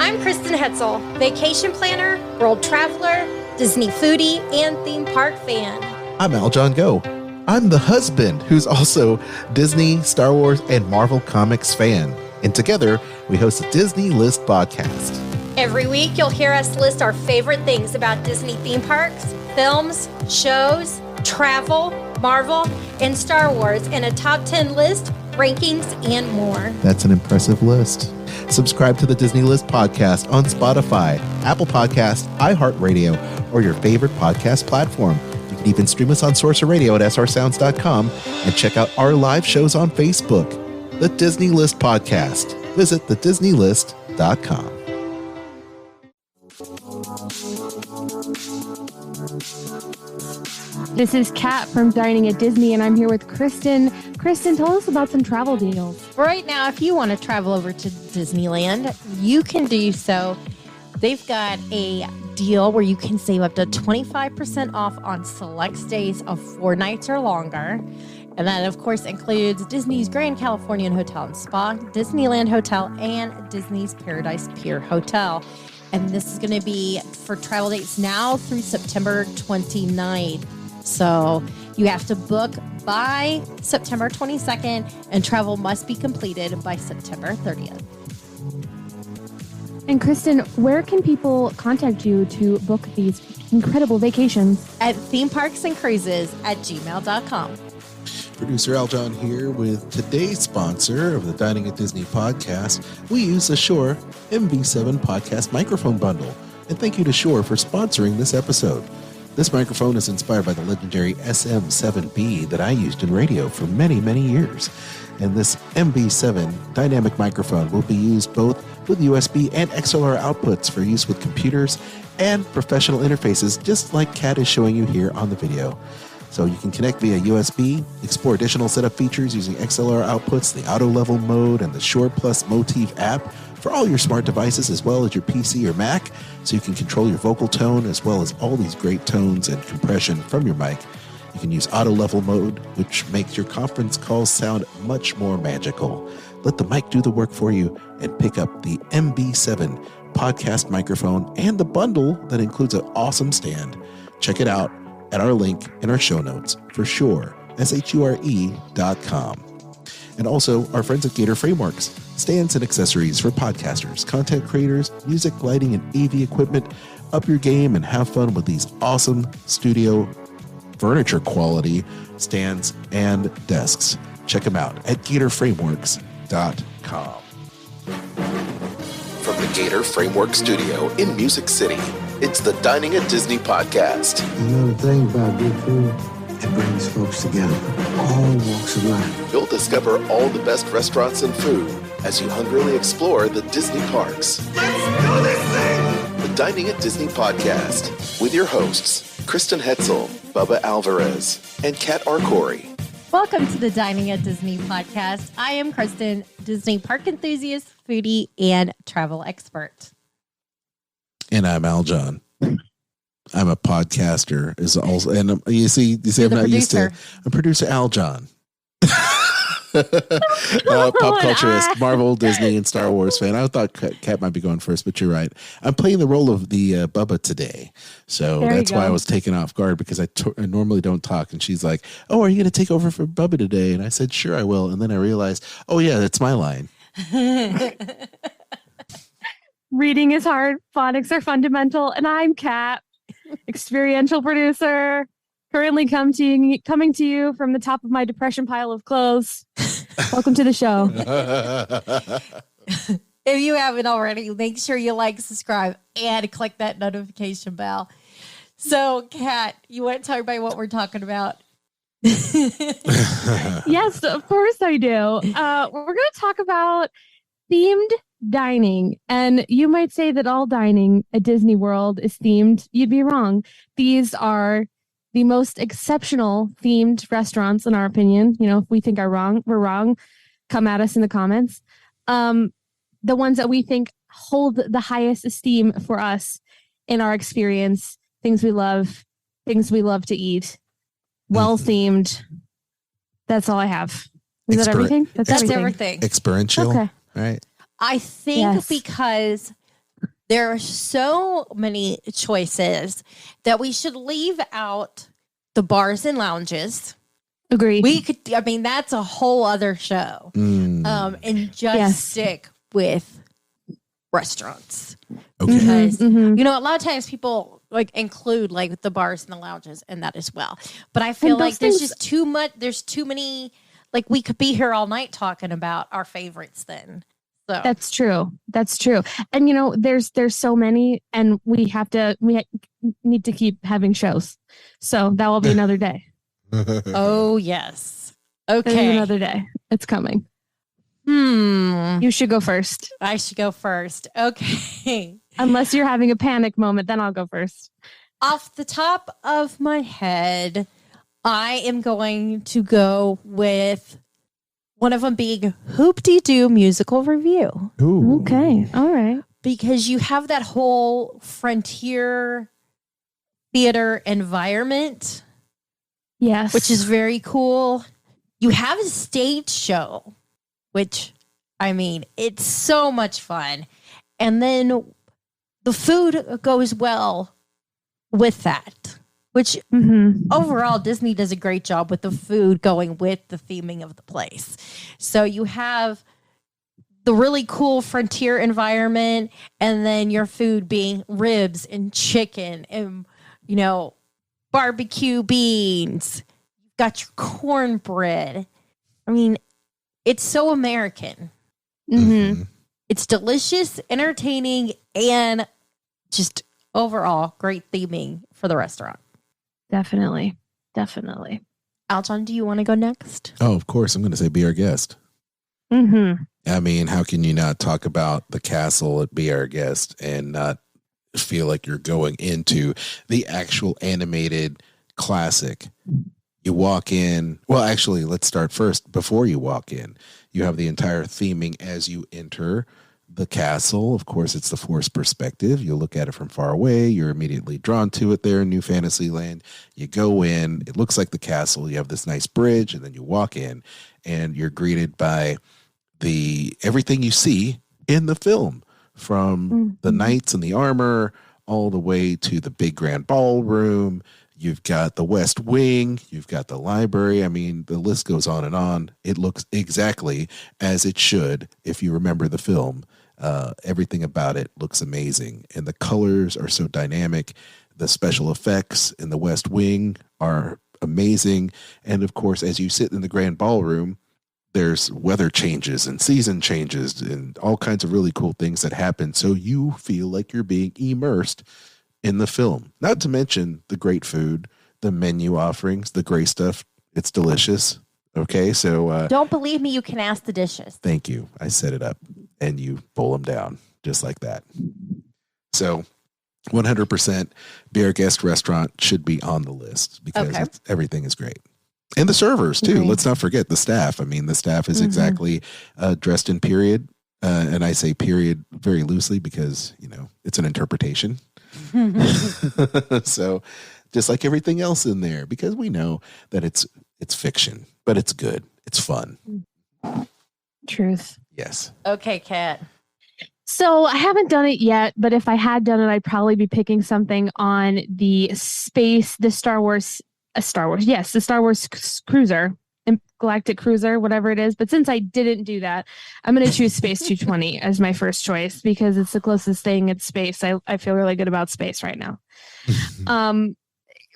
I'm Kristen Hoetzel, vacation planner, world traveler, Disney foodie, and theme park fan. I'm Aljon Go. I'm the husband who's also Disney, Star Wars, and Marvel Comics fan. And together, we host a Disney List podcast. Every week, you'll hear us list our favorite things about Disney theme parks, films, shows, travel, Marvel, and Star Wars in a top 10 list, rankings, and more. That's an impressive list. Subscribe to the Disney List podcast on Spotify, Apple Podcasts, iHeartRadio, or your favorite podcast platform. You can even stream us on Sorcerer Radio at srsounds.com and check out our live shows on Facebook. The Disney List podcast. Visit thedisneylist.com. This is Kat from Dining at Disney, and I'm here with Kristen. Kristen, tell us about some travel deals. Right now, if you want to travel over to Disneyland, you can do so. They've got a deal where you can save up to 25% off on select stays of 4 nights or longer. And that, of course, includes Disney's Grand Californian Hotel and Spa, Disneyland Hotel, and Disney's Paradise Pier Hotel. And this is going to be for travel dates now through September 29th. So you have to book by September 22nd, and travel must be completed by September 30th. And Kristen, where can people contact you to book these incredible vacations? At themeparksandcruises@gmail.com. Producer Aljon here with today's sponsor of the Dining at Disney podcast. We use the Shure MV7 podcast microphone bundle. And thank you to Shure for sponsoring this episode. This microphone is inspired by the legendary SM7B that I used in radio for many, many years. And this MV7 dynamic microphone will be used both with USB and XLR outputs for use with computers and professional interfaces, just like Kat is showing you here on the video. So you can connect via USB, explore additional setup features using XLR outputs, the auto level mode, and the Shure Plus Motif app for all your smart devices as well as your PC or Mac, so you can control your vocal tone as well as all these great tones and compression from your mic. You can use auto level mode, which makes your conference calls sound much more magical. Let the mic do the work for you and pick up the MB7 podcast microphone and the bundle that includes an awesome stand. Check it out at our link in our show notes for sure, SHURE.com. And also our friends at Gator Frameworks, stands and accessories for podcasters, content creators, music, lighting, and AV equipment. Up your game and have fun with these awesome studio furniture quality stands and desks. Check them out at GatorFrameworks.com. From the Gator Framework Studio in Music City, it's the Dining at Disney podcast. You know the thing about good food? It brings folks together, all walks of life. You'll discover all the best restaurants and food as you hungrily explore the Disney parks. Let's do this thing! The Dining at Disney podcast with your hosts, Kristen Hoetzel, Bubba Alvarez, and Kat Arcori. Welcome to the Dining at Disney podcast. I am Kristen, Disney park enthusiast, foodie, and travel expert. And I'm Aljon. I'm a podcaster, is also, and you see, I'm not used to. I'm producer Aljon. Pop culturist, Marvel, Disney, and Star Wars fan. I thought Kat might be going first, but you're right. I'm playing the role of the Bubba today, so that's why I was taken off guard, because I normally don't talk. And she's like, "Oh, are you going to take over for Bubba today?" And I said, "Sure, I will." And then I realized, "Oh yeah, that's my line." Reading is hard, phonics are fundamental, and I'm Kat, experiential producer, currently coming to you from the top of my depression pile of clothes. Welcome to the show. If you haven't already, make sure you like, subscribe, and click that notification bell. So, Kat, you want to talk about what we're talking about? Yes, of course I do. We're going to talk about themed dining. And you might say that all dining at Disney World is themed. You'd be wrong. These are the most exceptional themed restaurants, in our opinion. You know, if we think we're wrong, come at us in the comments. The ones that we think hold the highest esteem for us in our experience, things we love to eat, well themed. That's all I have. Is that everything? That's everything. Experiential. Okay. Right. I think because There are so many choices that we should leave out the bars and lounges. Agree. That's a whole other show. And just stick with restaurants. Okay. Because, a lot of times people like include like the bars and the lounges and that as well. But I feel like there's just too much. There's too many, like we could be here all night talking about our favorites then. So. That's true. And there's so many, and we need to keep having shows. So that will be another day. Oh yes. Okay. There's another day. It's coming. You should go first. I should go first. Okay. Unless you're having a panic moment, then I'll go first. Off the top of my head, I am going to go with one of them being Hoop-Dee-Doo musical review. Ooh. Okay. All right. Because you have that whole frontier theater environment. Yes. Which is very cool. You have a stage show, which, it's so much fun. And then the food goes well with that. Which overall, Disney does a great job with the food going with the theming of the place. So you have the really cool frontier environment, and then your food being ribs and chicken and, barbecue beans. You've got your cornbread. It's so American. It's delicious, entertaining, and just overall great theming for the restaurant. Definitely. Aljon, do you want to go next? Oh, of course. I'm going to say be our guest. How can you not talk about the castle at Be Our Guest and not feel like you're going into the actual animated classic? You walk in. Well, actually, let's start first. Before you walk in, you have the entire theming as you enter the castle. Of course, it's the forced perspective. You look at it from far away. You're immediately drawn to it there in New Fantasyland. You go in. It looks like the castle. You have this nice bridge, and then you walk in, and you're greeted by everything you see in the film, from the knights and the armor all the way to the big grand ballroom. You've got the West Wing. You've got the library. The list goes on and on. It looks exactly as it should if you remember the film. Everything about it looks amazing. And the colors are so dynamic. The special effects in the West Wing are amazing. And, of course, as you sit in the grand ballroom, there's weather changes and season changes and all kinds of really cool things that happen. So you feel like you're being immersed in the film. Not to mention the great food, the menu offerings, the gray stuff. It's delicious. Okay, so don't believe me, you can ask the dishes. Thank you. I set it up and you pull them down just like that. So 100% Be Our Guest restaurant should be on the list because everything is great. And the servers too. Let's not forget the staff. The staff is exactly dressed in period. And I say period very loosely because, it's an interpretation. So just like everything else in there, because we know that it's fiction, but it's good. It's fun. Truth. Yes. Okay, Kat. So I haven't done it yet, but if I had done it, I'd probably be picking something on the Star Wars cruiser, Galactic Cruiser, whatever it is. But since I didn't do that, I'm going to choose Space 220 as my first choice because it's the closest thing at space. I feel really good about space right now.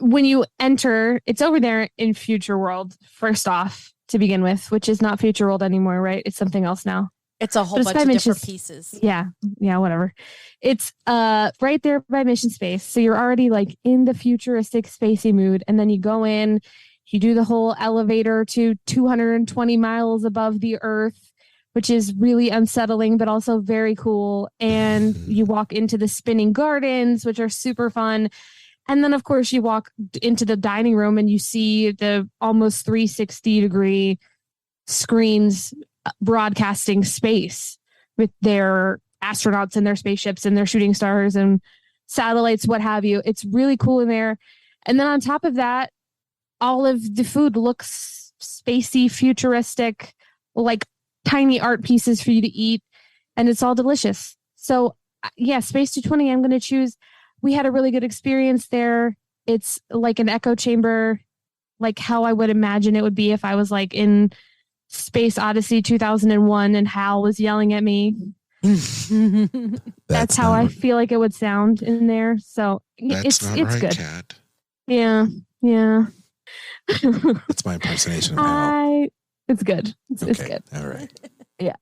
When you enter, it's over there in Future World, first off, to begin with, which is not Future World anymore, right? It's something else now. It's a whole bunch of different pieces. Yeah, whatever. It's right there by Mission Space. So you're already like in the futuristic spacey mood. And then you go in, you do the whole elevator to 220 miles above the Earth, which is really unsettling, but also very cool. And you walk into the spinning gardens, which are super fun. And then, of course, you walk into the dining room and you see the almost 360-degree screens broadcasting space with their astronauts and their spaceships and their shooting stars and satellites, what have you. It's really cool in there. And then on top of that, all of the food looks spacey, futuristic, like tiny art pieces for you to eat. And it's all delicious. So yeah, Space 220, I'm going to choose. We had a really good experience there. It's like an echo chamber, like how I would imagine it would be if I was like in Space Odyssey 2001 and Hal was yelling at me. That's how I feel like it would sound in there. So it's right, good. Kat. Yeah. That's my impersonation of Hal. It's good. It's good. All right. Yeah.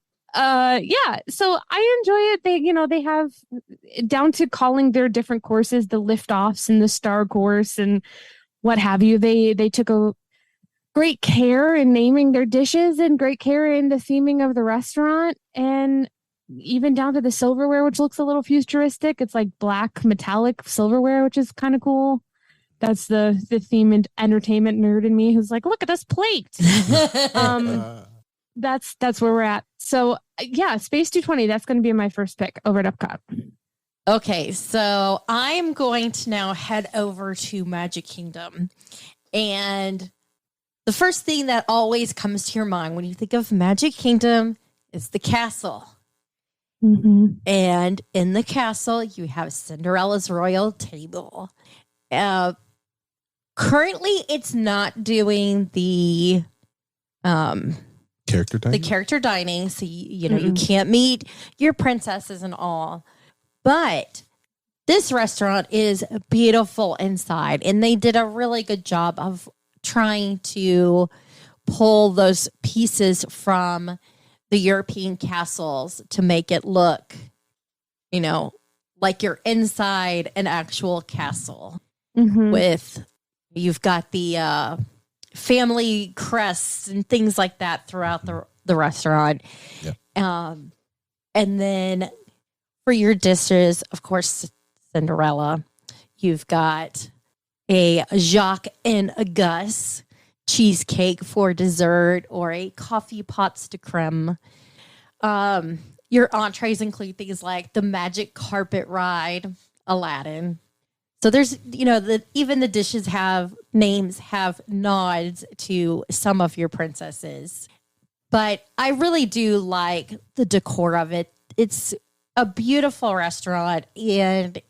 So I enjoy it. They have down to calling their different courses, the liftoffs and the star course and what have you. They took a great care in naming their dishes and great care in the theming of the restaurant, and even down to the silverware, which looks a little futuristic. It's like black metallic silverware, which is kind of cool. That's the theme and entertainment nerd in me who's like, look at this plate. That's where we're at. So yeah, Space 220, that's going to be my first pick over at Epcot. Okay, so I'm going to now head over to Magic Kingdom. And the first thing that always comes to your mind when you think of Magic Kingdom is the castle. Mm-hmm. And in the castle, you have Cinderella's royal table. Currently, it's not doing the character dining. The character dining, so you can't meet your princesses and all. But this restaurant is beautiful inside, and they did a really good job of trying to pull those pieces from the European castles to make it look, like you're inside an actual castle. With you've got the family crests and things like that throughout the restaurant. Yep. And then for your dishes, of course, Cinderella, you've got a Jacques and a Gus cheesecake for dessert, or a coffee pots de creme. Your entrees include things like the magic carpet ride, Aladdin. So there's, even the dishes have nods to some of your princesses. But I really do like the decor of it. It's a beautiful restaurant. And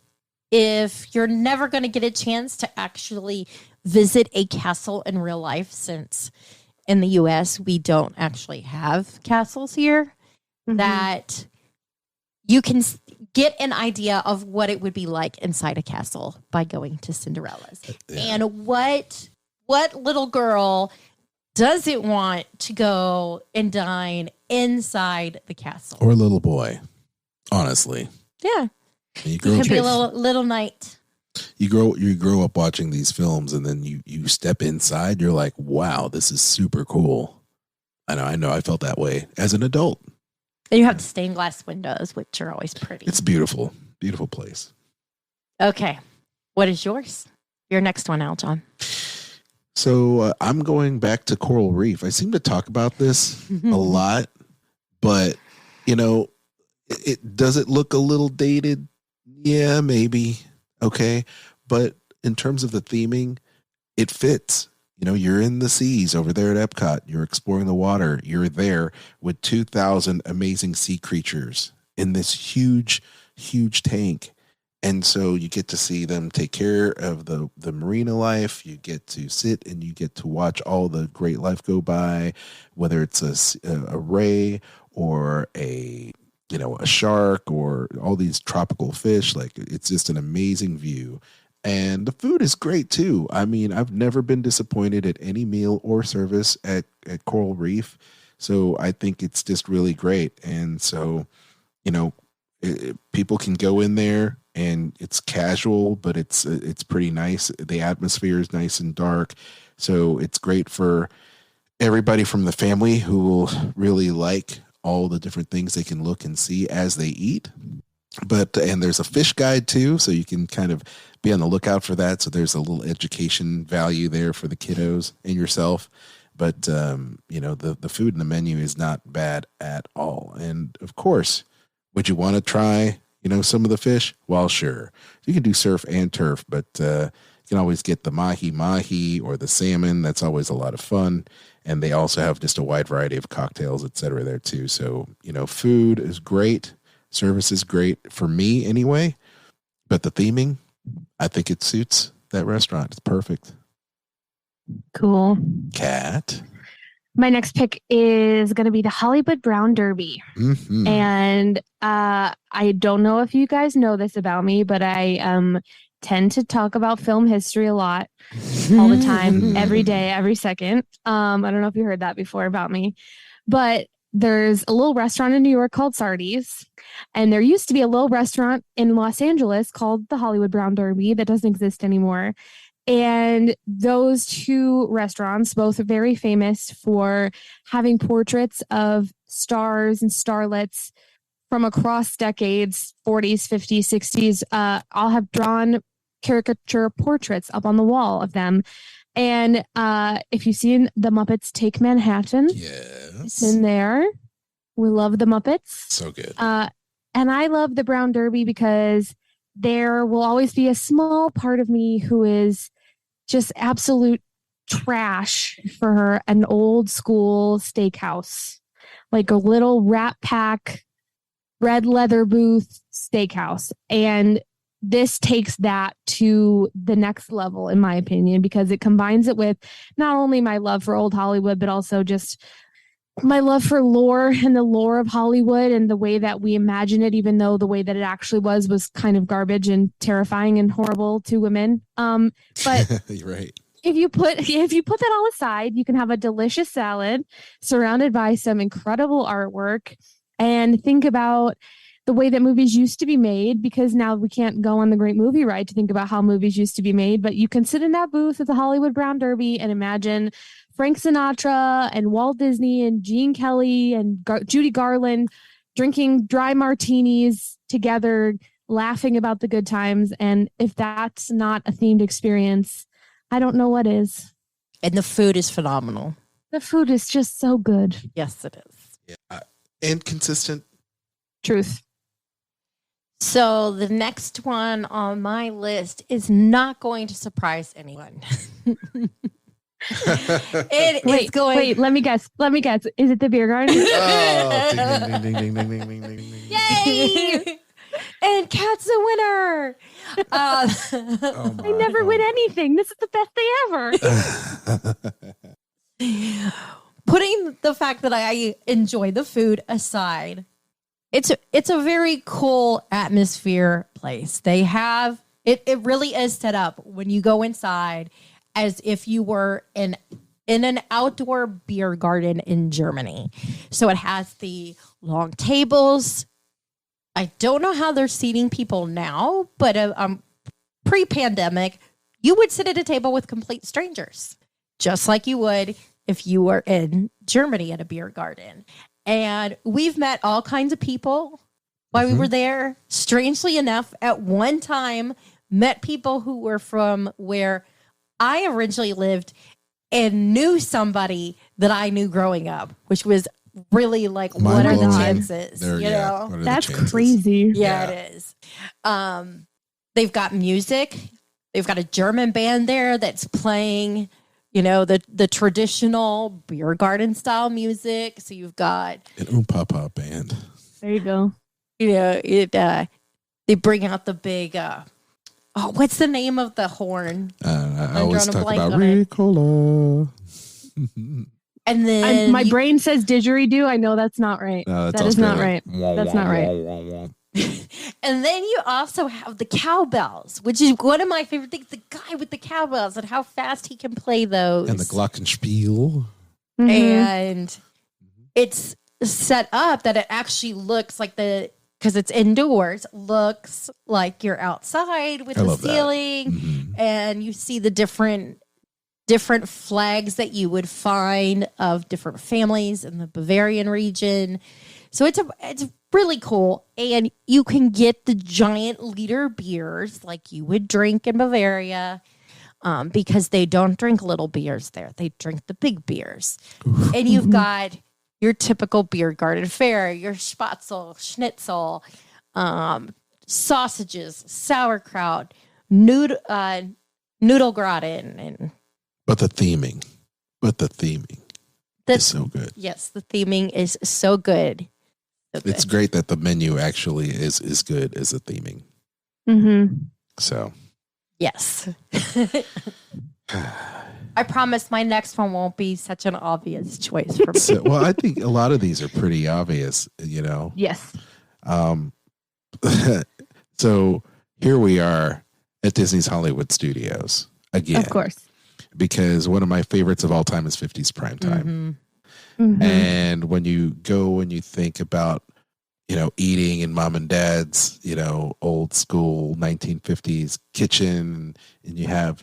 if you're never going to get a chance to actually visit a castle in real life, since in the U.S. we don't actually have castles here, that you can get an idea of what it would be like inside a castle by going to Cinderella's. Yeah. And what little girl doesn't want to go and dine inside the castle? Or little boy, honestly. Yeah. You can be a little knight. You grow up watching these films, and then you step inside, you're like, wow, this is super cool. I know I felt that way as an adult. And you have the stained glass windows, which are always pretty. It's beautiful. Beautiful place. Okay. What is yours? Your next one, Aljon. So I'm going back to Coral Reef. I seem to talk about this a lot, but, does it look a little dated? Yeah, maybe. Okay. But in terms of the theming, it fits. You're in the seas over there at Epcot. You're exploring the water. You're there with 2,000 amazing sea creatures in this huge, huge tank. And so you get to see them take care of the marina life. You get to sit and you get to watch all the great life go by, whether it's a ray or a shark or all these tropical fish. Like, it's just an amazing view. And the food is great too. I mean, I've never been disappointed at any meal or service at Coral Reef. So I think it's just really great. And so, people can go in there and it's casual, but it's pretty nice. The atmosphere is nice and dark. So it's great for everybody from the family who will really like all the different things they can look and see as they eat. And there's a fish guide too, so you can kind of be on the lookout for that. So there's a little education value there for the kiddos and yourself. But, the food in the menu is not bad at all. And of course, would you want to try, some of the fish? Well, sure. You can do surf and turf, but you can always get the mahi or the salmon. That's always a lot of fun. And they also have just a wide variety of cocktails, et cetera, there too. So, food is great. Service is great for me anyway, but the theming, I think it suits that restaurant. It's perfect. Cool. Cat. My next pick is going to be the Hollywood Brown Derby. Mm-hmm. And I don't know if you guys know this about me, but I tend to talk about film history a lot, all the time, every day, every second. I don't know if you heard that before about me, but there's a little restaurant in New York called Sardi's, and there used to be a little restaurant in Los Angeles called the Hollywood Brown Derby that doesn't exist anymore. And those two restaurants, both are very famous for having portraits of stars and starlets from across decades, 40s, 50s, 60s. All have drawn caricature portraits up on the wall of them. And if you've seen The Muppets Take Manhattan, it's in there. We love The Muppets. So good. And I love the Brown Derby because there will always be a small part of me who is just absolute trash for an old school steakhouse, like a little Rat Pack, red leather booth steakhouse. And this takes that to the next level, in my opinion, because it combines it with not only my love for old Hollywood, but also just my love for lore and the lore of Hollywood and the way that we imagine it, even though the way that it actually was kind of garbage and terrifying and horrible to women. But you're right. If you put that all aside, you can have a delicious salad surrounded by some incredible artwork and think about the way that movies used to be made, because now we can't go on the Great Movie Ride to think about how movies used to be made, but you can sit in that booth at the Hollywood Brown Derby and imagine Frank Sinatra and Walt Disney and Gene Kelly and Judy Garland drinking dry martinis together, laughing about the good times. And if that's not a themed experience, I don't know what is. And the food is phenomenal. The food is just so good. Yes, it is. Yeah. And consistent. Truth. So the next one on my list is not going to surprise anyone. Wait, let me guess. Is it the beer garden? Oh, ding, ding, ding, ding, ding, ding, ding, ding. Yay! And Kat's the winner. I never win anything. This is the best day ever. Putting the fact that I enjoy the food aside, it's a very cool atmosphere place. They have it really is set up when you go inside as if you were in an outdoor beer garden in Germany. So it has the long tables. I don't know how they're seating people now, but pre-pandemic, you would sit at a table with complete strangers, just like you would if you were in Germany at a beer garden. And we've met all kinds of people while we were there. Strangely enough, at one time, met people who were from where I originally lived and knew somebody that I knew growing up, which was really like, what are the chances? That's crazy. Yeah, it is. They've got music. They've got a German band there that's playing, the traditional beer garden style music. So you've got an Papa band. There you go. They bring out the big. What's the name of the horn? I always talk about Ricola. And then my brain says didgeridoo. I know that's not right. No, that is not right. That's not right. And then you also have the cowbells, which is one of my favorite things. The guy with the cowbells and how fast he can play those. And the glockenspiel. Mm-hmm. And it's set up that it actually looks like because it's indoors, looks like you're outside with the ceiling. Mm-hmm. And you see the different flags that you would find of different families in the Bavarian region. So it's really cool. And you can get the giant liter beers like you would drink in Bavaria, because they don't drink little beers there. They drink the big beers. And you've got your typical beer garden fare, your spatzel, schnitzel, sausages, sauerkraut, noodlegratin, and But the theming is so good. Yes, the theming is so good. So It's good. great that the menu actually is good as a theming. Mm-hmm. So Yes. I promise my next one won't be such an obvious choice for me. well, I think a lot of these are pretty obvious, Yes. Um, so here we are at Disney's Hollywood Studios again. Of course. Because one of my favorites of all time is 50s primetime. Mm-hmm. Mm-hmm. And when you go and you think about, eating in mom and dad's, old school 1950s kitchen, and you have,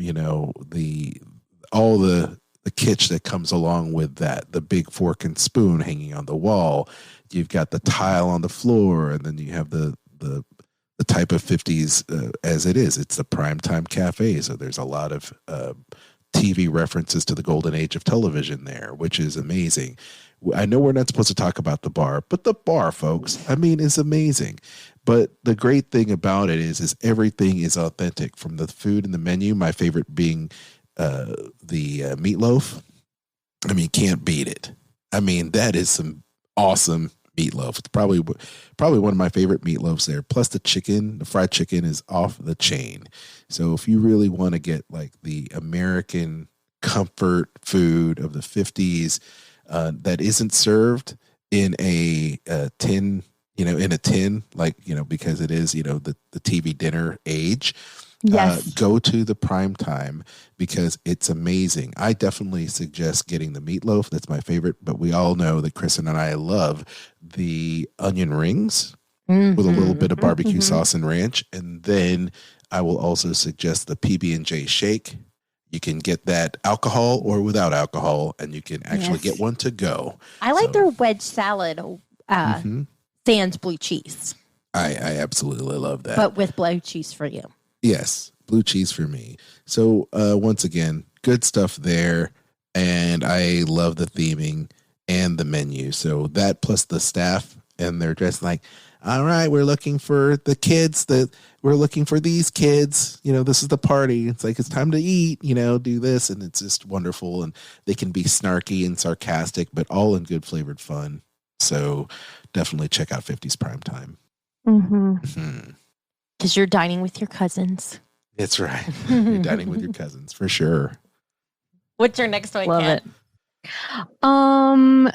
all the kitsch that comes along with that, the big fork and spoon hanging on the wall. You've got the tile on the floor, and then you have the type of 50s as it is. It's the primetime cafe, so there's a lot of TV references to the golden age of television there, which is amazing. I know we're not supposed to talk about the bar, but the bar, folks, is amazing. But the great thing about it is everything is authentic, from the food and the menu. My favorite being the meatloaf. Can't beat it. That is some awesome meatloaf. It's probably one of my favorite meatloafs there. Plus the fried chicken is off the chain. So if you really want to get like the American comfort food of the 50s that isn't served in a tin, because it is, the TV dinner age. Yes. Go to the prime time because it's amazing. I definitely suggest getting the meatloaf. That's my favorite. But we all know that Kristen and I love the onion rings with a little bit of barbecue sauce and ranch. And then I will also suggest the PB&J shake. You can get that alcohol or without alcohol, and you can actually get one to go. I like their wedge salad sans blue cheese. I absolutely love that. But with blue cheese for you. Yes, blue cheese for me. So once again, good stuff there. And I love the theming and the menu. So that plus the staff, and they're dressed like, all right, we're looking for the kids, we're looking for these kids. This is the party. It's like, it's time to eat, do this. And it's just wonderful. And they can be snarky and sarcastic, but all in good flavored fun. So definitely check out 50s Primetime. Mm-hmm. Because you're dining with your cousins. That's right. You're dining with your cousins for sure. What's your next one? Love Kat? it.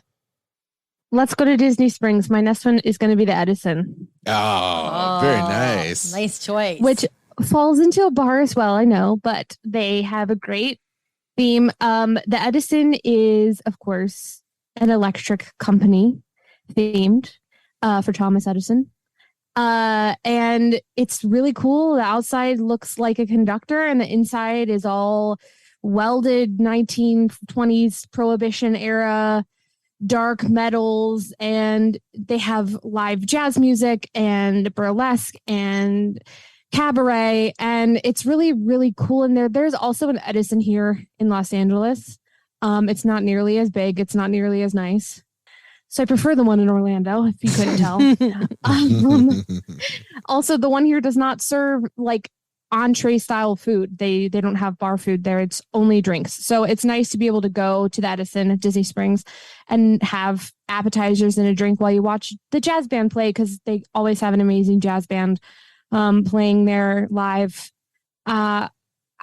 Let's go to Disney Springs. My next one is going to be the Edison. Oh, very nice. Nice choice. Which falls into a bar as well, I know, but they have a great theme. The Edison is, of course, an electric company themed for Thomas Edison. And it's really cool. The outside looks like a conductor, and the inside is all welded 1920s Prohibition era dark metals, and they have live jazz music and burlesque and cabaret, and it's really, really cool in there. There's also an Edison here in Los Angeles. It's not nearly as big. It's not nearly as nice. So I prefer the one in Orlando, if you couldn't tell. Also, the one here does not serve like entree style food. They don't have bar food there. It's only drinks. So it's nice to be able to go to the Edison at Disney Springs and have appetizers and a drink while you watch the jazz band play, because they always have an amazing jazz band playing there live.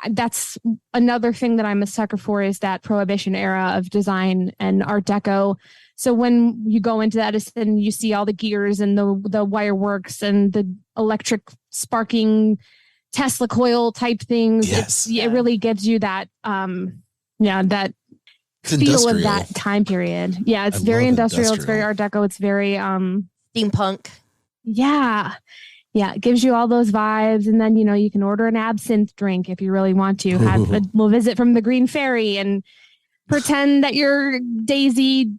That's another thing that I'm a sucker for, is that Prohibition era of design and Art Deco. So when you go into that, Edison, you see all the gears and the wire works and the electric sparking Tesla coil type things. Yes. It really gives you that, that It's feel industrial. of that time period. Yeah, it's very industrial. It's very Art Deco. It's very steampunk. Yeah. Yeah, it gives you all those vibes. And then, you can order an absinthe drink if you really want to. Have a little visit from the Green Fairy and pretend that you're Daisy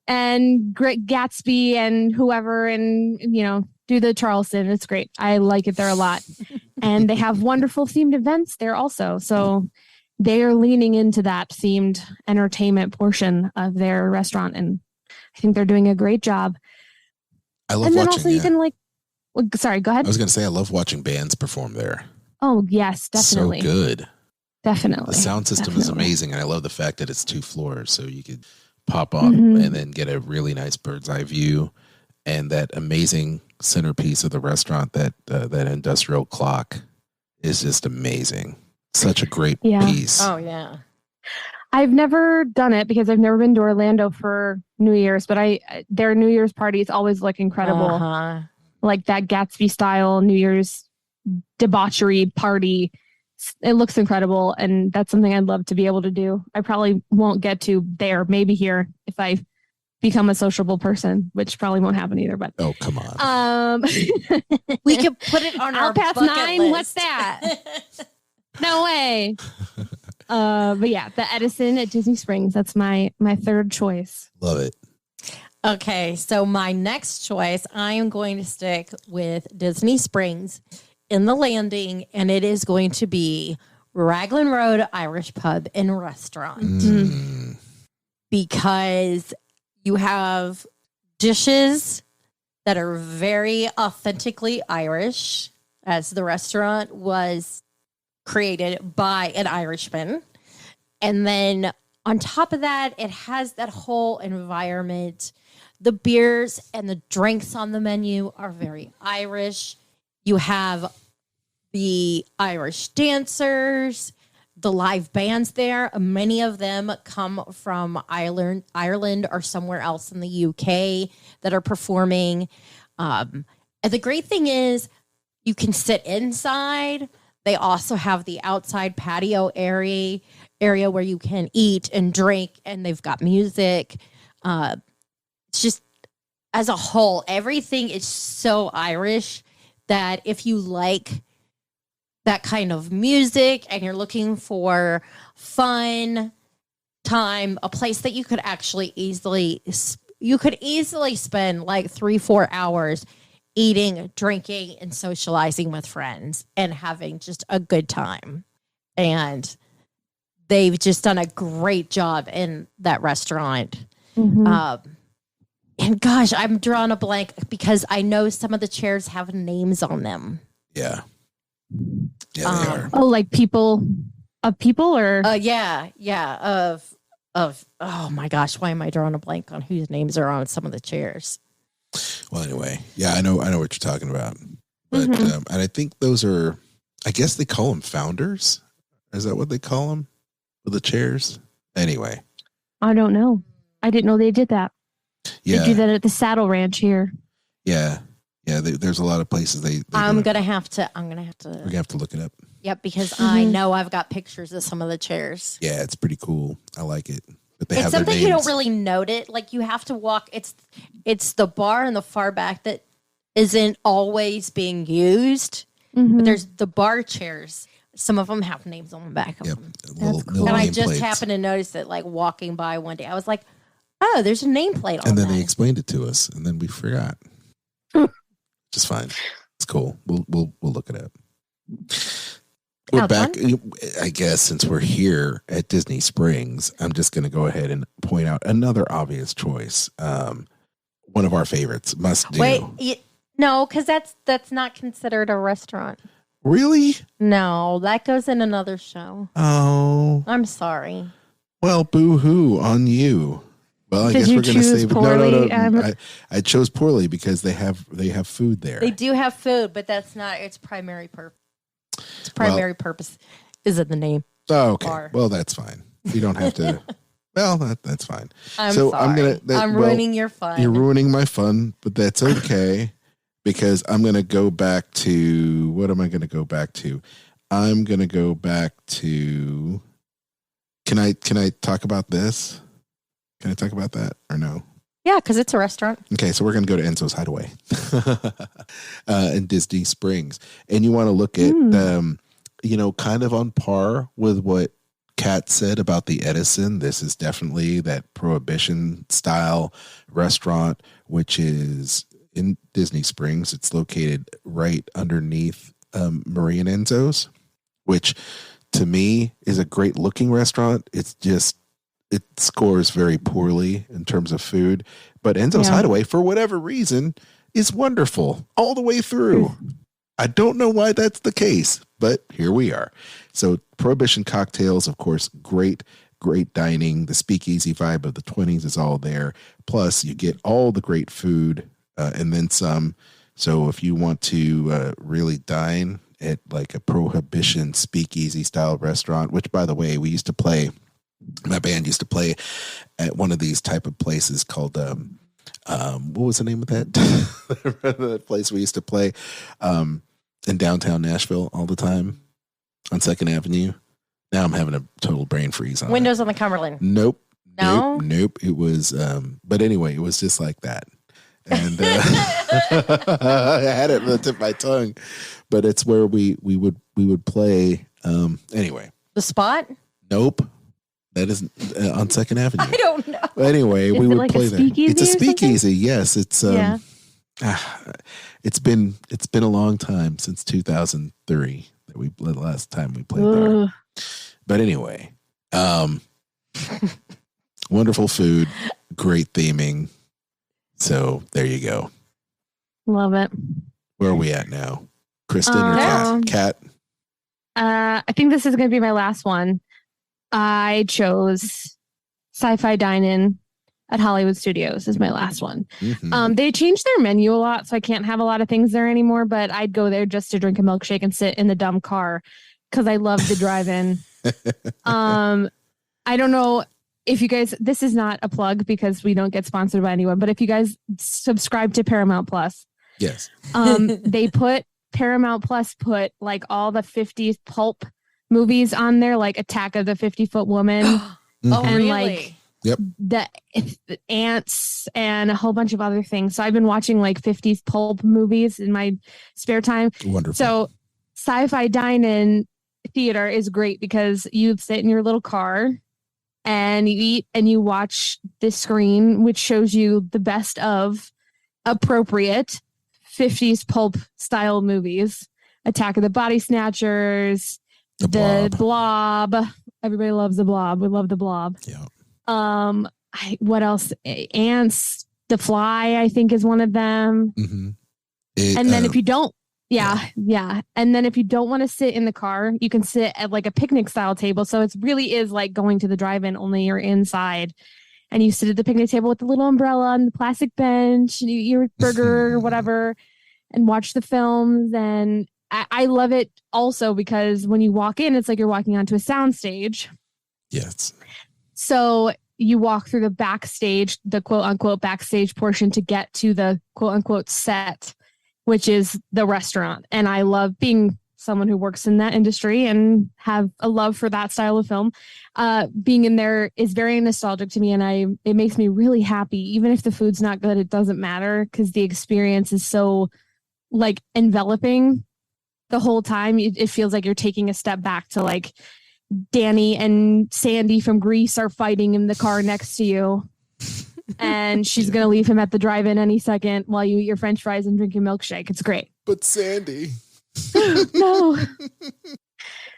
and Gatsby and whoever, and, do the Charleston. It's great. I like it there a lot. And they have wonderful themed events there also. So they are leaning into that themed entertainment portion of their restaurant. And I think they're doing a great job. I love and then watching also you can sorry, go ahead. I was going to say, I love watching bands perform there. Oh, yes, definitely. So good. Definitely. The sound system is amazing. And I love the fact that it's 2 floors. So you could pop on and then get a really nice bird's eye view. and that amazing centerpiece of the restaurant, that industrial clock, is just amazing. Such a great piece. Oh, yeah. I've never done it because I've never been to Orlando for New Year's, but their New Year's parties always look incredible. Like that Gatsby style New Year's debauchery party. It looks incredible, and that's something I'd love to be able to do. I probably won't get to there, maybe here if I become a sociable person, which probably won't happen either. But oh, come on. We could put it on our past bucket 9. list. What's that? No way. But yeah, the Edison at Disney Springs. That's my third choice. Love it. Okay, so my next choice, I am going to stick with Disney Springs in the Landing, and it is going to be Raglan Road Irish Pub and Restaurant. Because you have dishes that are very authentically Irish, as the restaurant was created by an Irishman. And then on top of that, it has that whole environment. The beers and the drinks on the menu are very Irish. You have the Irish dancers, the live bands there. Many of them come from Ireland or somewhere else in the UK that are performing. And the great thing is you can sit inside. They also have the outside patio area where you can eat and drink, and they've got music. It's just, as a whole, everything is so Irish that if you like that kind of music and you're looking for fun time, a place that you could actually easily spend like 3-4 hours eating, drinking, and socializing with friends and having just a good time. And they've just done a great job in that restaurant. And gosh, I'm drawing a blank because I know some of the chairs have names on them. Yeah. Yeah, they are. Oh, like people or oh my gosh, why am I drawing a blank on whose names are on some of the chairs? Well, anyway, yeah, I know what you're talking about, but and I think those are, I guess they call them founders. Is that what they call them for the chairs? Anyway, I don't know. I didn't know they did that. Yeah, they do that at the Saddle Ranch here. Yeah. There's a lot of places they I'm gonna have to. We're gonna have to look it up. Yep, because I know I've got pictures of some of the chairs. Yeah, it's pretty cool. I like it. But they it's have something their you names. don't really note it. Like you have to walk. It's the bar in the far back that isn't always being used. But there's the bar chairs. Some of them have names on the back of them. That's cool. And I just happened to notice it, like walking by one day. I was like, "Oh, there's a nameplate on." And then that. they explained it to us, and then we forgot. Just fine. It's cool. We'll look it up. We're back. I guess since we're here at Disney Springs, I'm just going to go ahead and point out another obvious choice. One of our favorites, must do. Wait, no, because that's not considered a restaurant. Really? No, that goes in another show. Oh, I'm sorry. Well, boo-hoo on you. Well, I guess we're going to save it. No. I chose poorly because they have food there. They do have food, but that's not its primary purpose. Its primary purpose is in the name. Oh, okay. Bar. Well, that's fine. You don't have to. Well, that's fine. I'm sorry. I'm ruining your fun. You're ruining my fun, but that's okay because I'm going to go back to, what am I going to go back to? I'm going to go back to, can I talk about this? Can I talk about that or no? Yeah, because it's a restaurant. Okay, so we're going to go to Enzo's Hideaway in Disney Springs. And you want to look at, kind of on par with what Kat said about the Edison. This is definitely that Prohibition style restaurant, which is in Disney Springs. It's located right underneath Marie and Enzo's, which to me is a great looking restaurant. It's just, it scores very poorly in terms of food, but Enzo's Hideaway, for whatever reason, is wonderful all the way through. I don't know why that's the case, but here we are. So Prohibition cocktails, of course, great dining. The speakeasy vibe of the 20s is all there. Plus, you get all the great food and then some. So if you want to really dine at like a prohibition speakeasy style restaurant, which by the way, my band used to play at one of these type of places called, what was the name of that? That place we used to play in downtown Nashville all the time on 2nd Avenue. Now I'm having a total brain freeze on Windows on the Cumberland. Nope. No? Nope. It was, but anyway, it was just like that. And I had it on the tip of my tongue, but it's where we would play. Anyway, The Spot? Nope, that isn't on 2nd Avenue. I don't know. Anyway, we would play there. It's a speakeasy. Yes, it's it's been a long time since 2003 that the last time we played there. But anyway, wonderful food, great theming. So there you go. Love it. Where are we at now? Kristen or Kat? I think this is going to be my last one. I chose Sci-Fi Dine-In at Hollywood Studios is my last one. Mm-hmm. They changed their menu a lot, so I can't have a lot of things there anymore, but I'd go there just to drink a milkshake and sit in the dumb car because I love the drive-in. I don't know if you guys, this is not a plug because we don't get sponsored by anyone, but if you guys subscribe to Paramount Plus, yes, they put Paramount Plus put like all the 50s pulp movies on there, like Attack of the 50-Foot Woman, Oh, and really? like yep, the Ants and a whole bunch of other things. So I've been watching like 50s pulp movies in my spare time. wonderful. So Sci-Fi Dine-In theater is great because you sit in your little car and you eat and you watch this screen, which shows you the best of appropriate 50s pulp style movies. Attack of the Body Snatchers, the Blob. Everybody loves the Blob. We love the Blob. Yeah. What else? Ants, The Fly, I think is one of them. Mm-hmm. And then if you don't, yeah. And then if you don't want to sit in the car, you can sit at like a picnic style table. So it really is like going to the drive-in, only you're inside. And you sit at the picnic table with the little umbrella and the plastic bench and you eat your burger or whatever and watch the films. And I love it also because when you walk in, it's like you're walking onto a soundstage. Yes. So you walk through the backstage, the quote unquote backstage portion to get to the quote unquote set, which is the restaurant. And I love being someone who works in that industry and have a love for that style of film. Being in there is very nostalgic to me. And it makes me really happy. Even if the food's not good, it doesn't matter because the experience is so like enveloping the whole time. It feels like you're taking a step back to like Danny and Sandy from Grease are fighting in the car next to you. And she's going to leave him at the drive-in any second while you eat your French fries and drink your milkshake. It's great. But Sandy. No.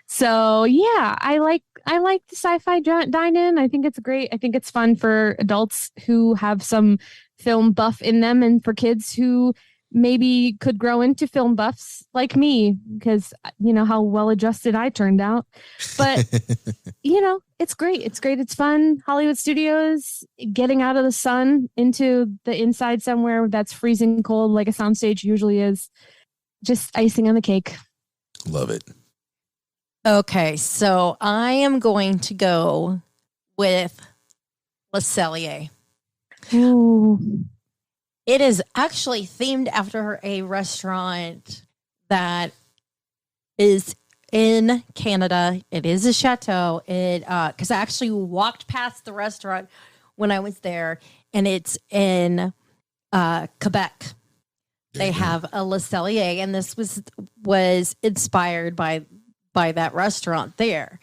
So yeah, I like the Sci-Fi Dine-In. I think it's great. I think it's fun for adults who have some film buff in them and for kids who maybe could grow into film buffs like me because you know how well adjusted I turned out. But you know, it's great. It's great. It's fun. Hollywood Studios, getting out of the sun into the inside somewhere that's freezing cold like a soundstage usually is, just icing on the cake. Love it. Okay, so I am going to go with Le Cellier. Ooh. It is actually themed after a restaurant that is in Canada. It is a chateau. Because I actually walked past the restaurant when I was there, and it's in Quebec. They have a Le Cellier, and this was inspired by that restaurant there.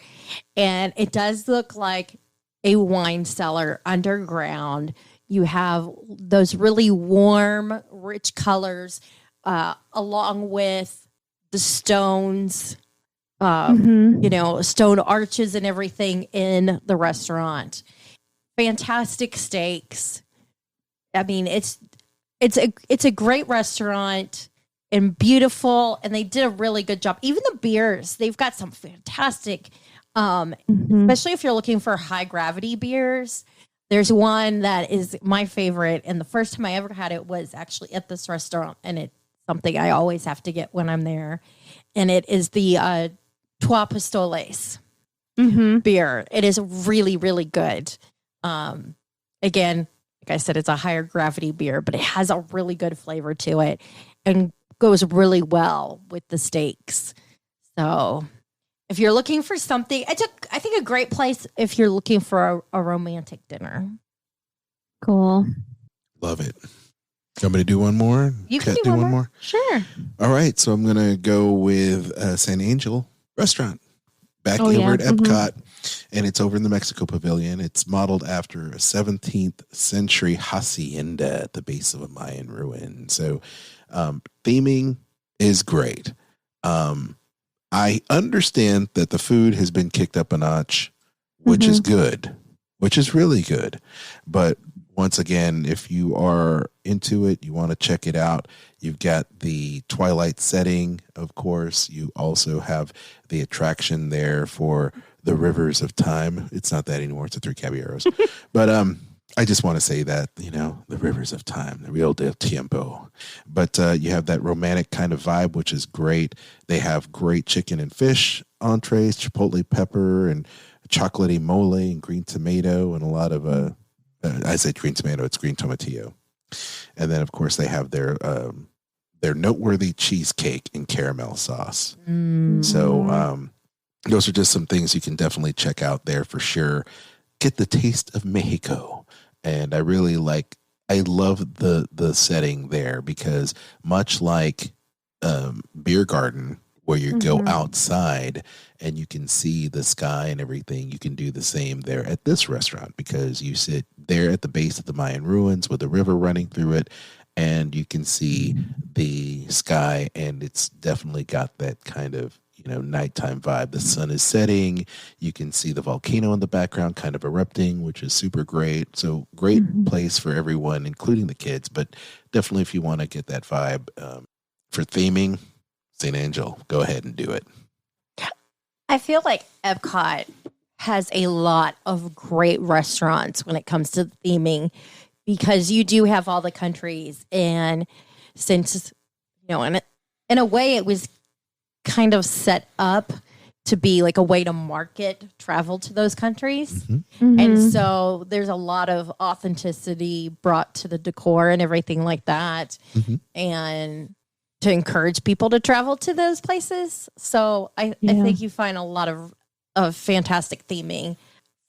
And it does look like a wine cellar underground. You have those really warm, rich colors, along with the stones, you know, stone arches and everything in the restaurant. Fantastic steaks. I mean, it's a great restaurant and beautiful, and they did a really good job. Even the beers, they've got some fantastic, especially if you're looking for high gravity beers. There's one that is my favorite, and the first time I ever had it was actually at this restaurant, and it's something I always have to get when I'm there, and it is the Trois Pistoles beer. It is really, really good. Again, like I said, it's a higher gravity beer, but it has a really good flavor to it and goes really well with the steaks. So if you're looking for something, I think a great place if you're looking for a romantic dinner. Cool. Love it. You want me to do one more? You can do one more. Sure. All right. So I'm going to go with San Angel Restaurant back over at Epcot. And it's over in the Mexico Pavilion. It's modeled after a 17th century hacienda at the base of a Mayan ruin. So theming is great. I understand that the food has been kicked up a notch, which is good, which is really good. But once again, if you are into it, you want to check it out. You've got the twilight setting, of course. You also have the attraction there for the Rivers of Time. It's not that anymore. It's the Three Caballeros. But I just want to say that, the Rivers of Time, the Rio del Tiempo. But you have that romantic kind of vibe, which is great. They have great chicken and fish entrees, chipotle pepper and chocolatey mole and green tomato and a lot of, I say green tomato, it's green tomatillo. And then, of course, they have their noteworthy cheesecake and caramel sauce. So those are just some things you can definitely check out there for sure. Get the taste of Mexico. And I love the setting there because much like Beer Garden, where you go outside and you can see the sky and everything, you can do the same there at this restaurant because you sit there at the base of the Mayan ruins with the river running through it and you can see the sky, and it's definitely got that kind of nighttime vibe. The sun is setting. You can see the volcano in the background kind of erupting, which is super great. So great place for everyone, including the kids. But definitely if you want to get that vibe for theming, St. Angel, go ahead and do it. I feel like Epcot has a lot of great restaurants when it comes to theming because you do have all the countries. And since, in a way it was kind of set up to be like a way to market travel to those countries. And so there's a lot of authenticity brought to the decor and everything like that. And to encourage people to travel to those places. So I think you find a lot of fantastic theming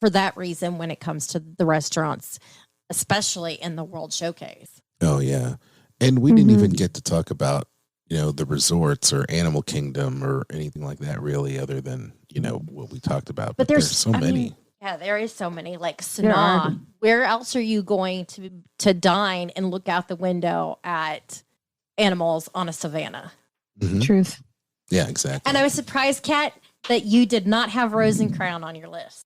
for that reason when it comes to the restaurants, especially in the World Showcase. Oh, yeah. And we didn't even get to talk about the resorts or Animal Kingdom or anything like that, really, other than, what we talked about. But there's so many. There is so many. Like Sanaa. Where else are you going to dine and look out the window at animals on a savanna? Truth. Yeah, exactly. And I was surprised, Kat, that you did not have Rose and Crown on your list.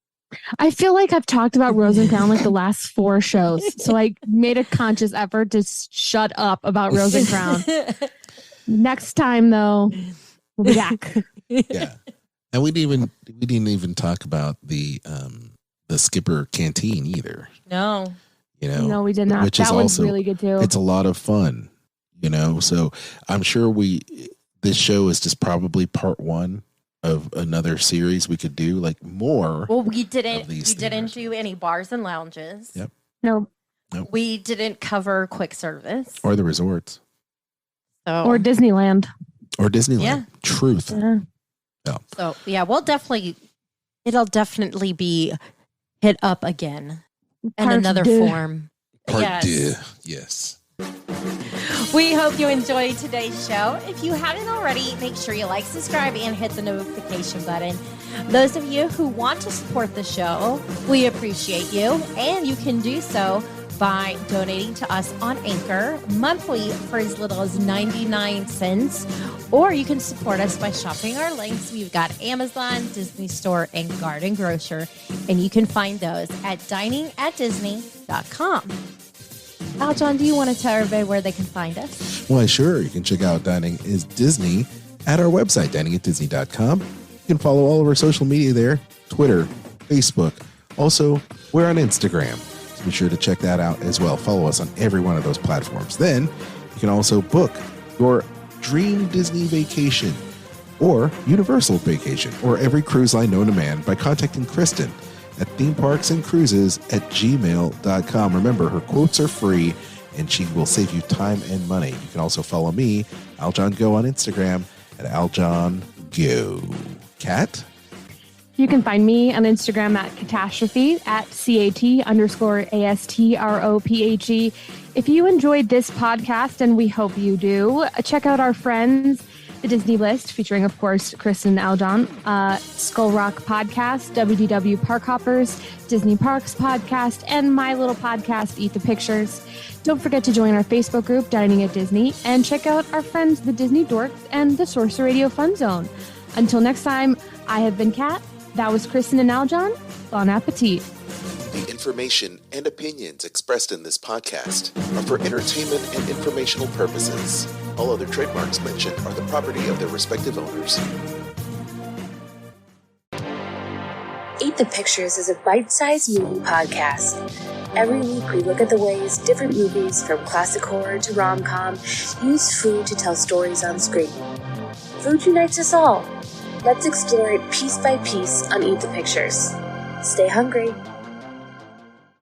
I feel like I've talked about Rose and Crown like the last 4 shows. So I made a conscious effort to shut up about Rose and Crown. Next time, though, we'll be back. Yeah, and we didn't even talk about the Skipper Canteen either. No, no, we did not. Which that is one's also really good too. It's a lot of fun, So I'm sure this show is just probably part 1 of another series we could do, like more. Well, we didn't do any bars and lounges. Yep. No. We didn't cover quick service Or the resorts. Or Disneyland. Yeah. Truth. Yeah. So it'll definitely be hit up again in another form. Part 2. Yes. We hope you enjoyed today's show. If you haven't already, make sure you like, subscribe, and hit the notification button. Those of you who want to support the show, we appreciate you, and you can do so by donating to us on Anchor monthly for as little as 99 cents, or you can support us by shopping our links. We've got Amazon, Disney Store, and Garden Grocer, and you can find those at diningatdisney.com. Aljon, do you want to tell everybody where they can find us? Why, sure. You can check out Dining is Disney at our website, diningatdisney.com. You can follow all of our social media there, Twitter, Facebook. Also, we're on Instagram. Be sure to check that out as well. Follow us on every one of those platforms. Then you can also book your dream Disney vacation or Universal vacation or every cruise line known to man by contacting Kristen at themeparksandcruises@gmail.com. Remember, her quotes are free and she will save you time and money. You can also follow me, Aljon Go, on Instagram at Aljon Go. Kat? You can find me on Instagram at catastrophe at CAT_ASTROPHE. If you enjoyed this podcast, and we hope you do, check out our friends, The Disney List, featuring, of course, Kristen and Aljon, Skull Rock Podcast, WDW Park Hoppers, Disney Parks Podcast, and my little podcast, Eat the Pictures. Don't forget to join our Facebook group, Dining at Disney, and check out our friends, The Disney Dorks and the Sorcerer Radio Fun Zone. Until next time, I have been Kat. That was Kristen and Aljon. Bon appetit. The information and opinions expressed in this podcast are for entertainment and informational purposes. All other trademarks mentioned are the property of their respective owners. Eat the Pictures is a bite-sized movie podcast. Every week we look at the ways different movies, from classic horror to rom-com, use food to tell stories on screen. Food unites us all. Let's explore it piece by piece on Eat the Pictures. Stay hungry.